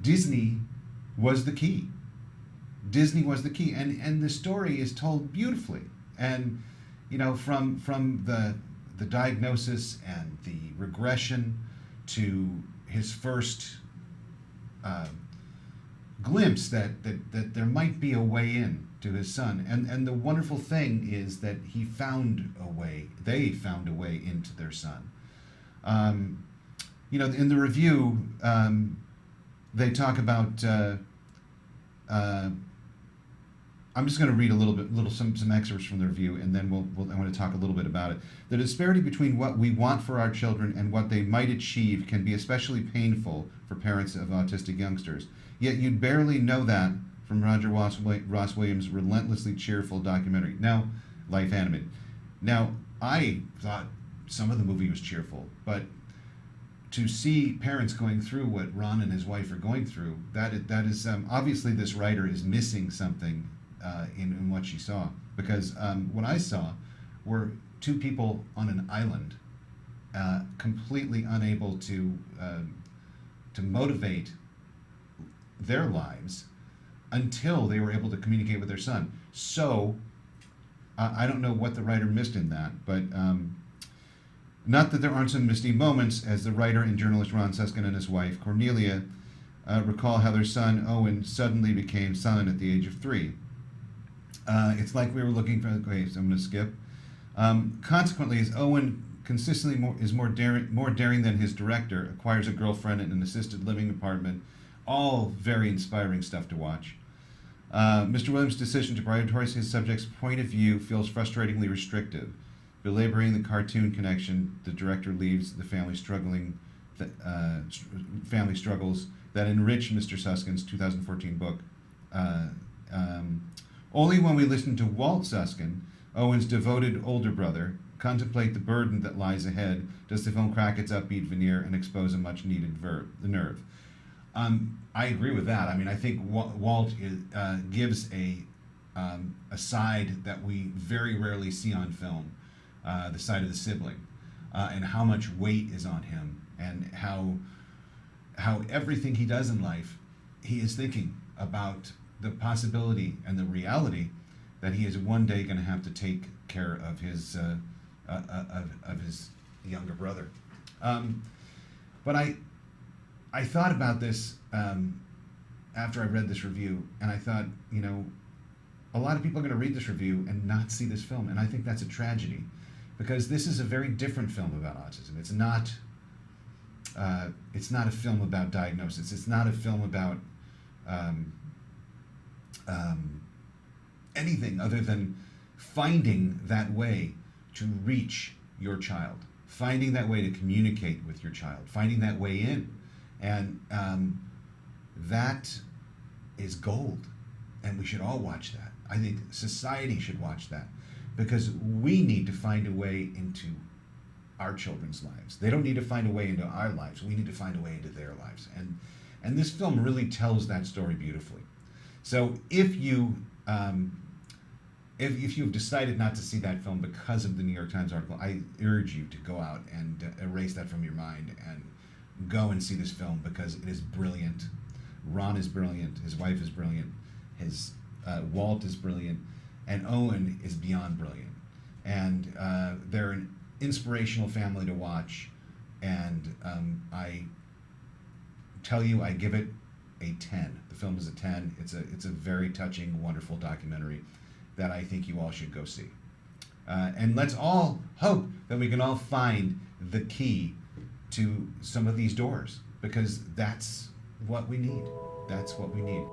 Disney was the key. Disney was the key, and the story is told beautifully. And from the diagnosis and the regression to his first glimpse that there might be a way in to his son. And the wonderful thing is that he found a way. They found a way into their son. In the review, they talk about. I'm just going to read some excerpts from the review, and then I want to talk a little bit about it. The disparity between what we want for our children and what they might achieve can be especially painful for parents of autistic youngsters. Yet you'd barely know that from Roger Ross Williams' relentlessly cheerful documentary, now Life Animated. Now, I thought some of the movie was cheerful, but to see parents going through what Ron and his wife are going through, that is obviously this writer is missing something in what she saw, because what I saw were two people on an island, completely unable to motivate their lives until they were able to communicate with their son. So I don't know what the writer missed in that, but not that there aren't some misty moments, as the writer and journalist Ron Suskind and his wife Cornelia recall how their son Owen suddenly became silent at the age of 3. It's like we were looking for. Okay, so I'm going to skip. Consequently, as Owen consistently is more daring than his director, acquires a girlfriend in an assisted living apartment, all very inspiring stuff to watch. Mr. Williams' decision to prioritize his subject's point of view feels frustratingly restrictive. Belaboring the cartoon connection, the director leaves the family family struggles that enrich Mr. Suskind's 2014 book. Only when we listen to Walt Suskind, Owen's devoted older brother, contemplate the burden that lies ahead, does the film crack its upbeat veneer and expose a much-needed nerve. I agree with that. I mean, I think Walt gives a side that we very rarely see on film, the side of the sibling, and how much weight is on him, and how everything he does in life, he is thinking about the possibility and the reality that he is one day going to have to take care of his younger brother. But I thought about this after I read this review, and I thought, a lot of people are going to read this review and not see this film, and I think that's a tragedy, because this is a very different film about autism. It's not a film about diagnosis. It's not a film about anything other than finding that way to reach your child, finding that way to communicate with your child, finding that way in. And that is gold, and we should all watch that. I think society should watch that, because we need to find a way into our children's lives. They don't need to find a way into our lives. We need to find a way into their lives. And this film really tells that story beautifully. So if you've decided not to see that film because of the New York Times article, I urge you to go out and erase that from your mind and go and see this film, because it is brilliant. Ron is brilliant. His wife is brilliant. His Walt is brilliant, and Owen is beyond brilliant. And they're an inspirational family to watch. And I tell you, I give it a 10. The film is a 10. It's a very touching, wonderful documentary that I think you all should go see. And let's all hope that we can all find the key to some of these doors, because that's what we need. That's what we need.